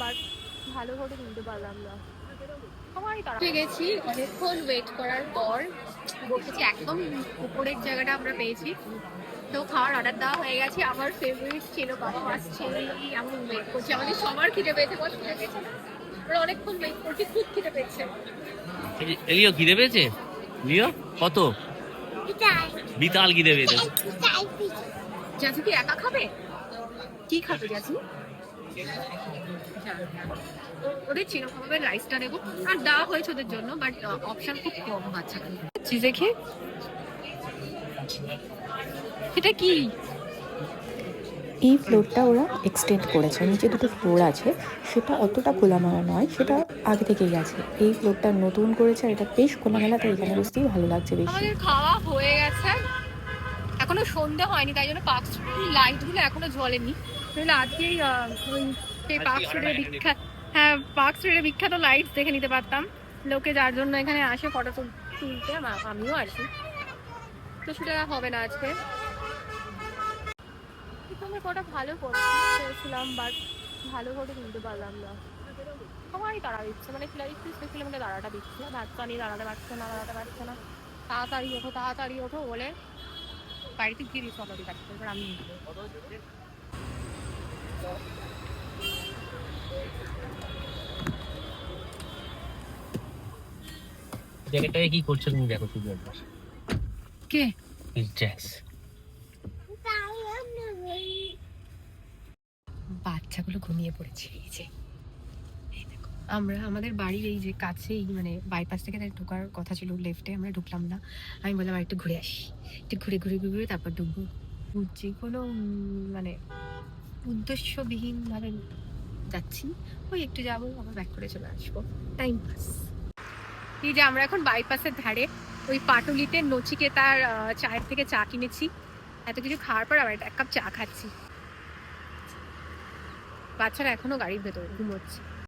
But ভালো করে কিনতে পারলাম না। গেছি অনেকক্ষণ ওয়েট করার পর বসেছি, একদম উপরের জায়গাটা আমরা পেয়েছি। তো খাওয়ার অর্ডার দেওয়া হয়ে গেছে। আমার ফেভারিট ছিল বাবা মাছ ছেলে, আমি ওয়েট করছি। আমাদের সবার খিদে পেয়েছে, বস খিদে পেয়েছে না? আমরা অনেকক্ষণ ওয়েট করছি, খুব খিদে পেয়েছে। এলিও খিদে পেয়েছে? লিও কত? বিতাল খিদে পেয়েছে। জাসু কি একা খাবে? কি খাবে জাসু? ওদের চিরকভাবে রাইসটা নেবো, আর দেওয়া হয়েছে ওদের জন্য, বাট অপশন খুব কম বাচ্চাদের। চিজে খেয়ে এটা কি? এই ফ্লোরটা ওরা এক্সটেন্ড করেছে, নিচে দুটো ফ্লোর আছে, সেটা অতটা খোলামেলা নয়, সেটা আগে থেকেই আছে। এই ফ্লোরটা নতুন করেছে আর এটা বেশ খোলামেলা, তাই এখানে বসতেই ভালো লাগছে বেশি। আমাদের খাওয়া হয়ে গেছে, এখনো সন্ধে হয়নি, তাই জন্য পার্ক স্ট্রিটের লাইট গুলো এখনো জ্বলেনি। তাহলে আজকেই সেই পার্ক স্ট্রিটের বিখ্যাত, হ্যাঁ পার্ক স্ট্রিটের বিখ্যাত লাইট দেখে নিতে পারতাম। লোকে যার জন্য এখানে আসে ফটো তুলতে, আমিও আসি, তো সেটা হবে না আজকে। আমি কটা ভালো করেছিলাম, বাট ভালো করে কিনতে পারলাম না। সবারই তাড়া দিচ্ছে, মানে স্পেশালি আমাকে দাঁড়াটা দিচ্ছে, বাচ্চা নিয়ে দাঁড়াতে পারছে না। তাড়াতাড়ি ওঠো বলে বাড়িতে গিয়ে দিচ্ছে অলরেডি কাটতে। এবার আমি জ্যাকেটটাকে কি করছো তুমি? দেখো শুধু একবার। কে? ড্রেস। বাচ্চাগুলো ঘুমিয়ে পড়েছে। এই যে আমরা আমাদের বাড়ির এই যে কাছেই, মানে বাইপাস থেকে ঢোকার কথা ছিল লেফটে, আমরা ঢুকলাম না। আমি বললাম একটু ঘুরে আসি, একটু ঘুরে তারপর ঢুকবো। যে কোনো মানে উদ্দেশ্যবিহীন ভাবে যাচ্ছি, ওই একটু যাবো আবার ব্যাক করে চলে আসবো, টাইম পাস। এই যে আমরা এখন বাইপাসের ধারে ওই পাটুলিতে নচিকেতার চায়ের থেকে চা কিনেছি। এত কিছু খাওয়ার পর আবার এক কাপ চা খাচ্ছি। বাচ্চারা এখনো গাড়ির ভেতরে ঘুমোচ্ছে।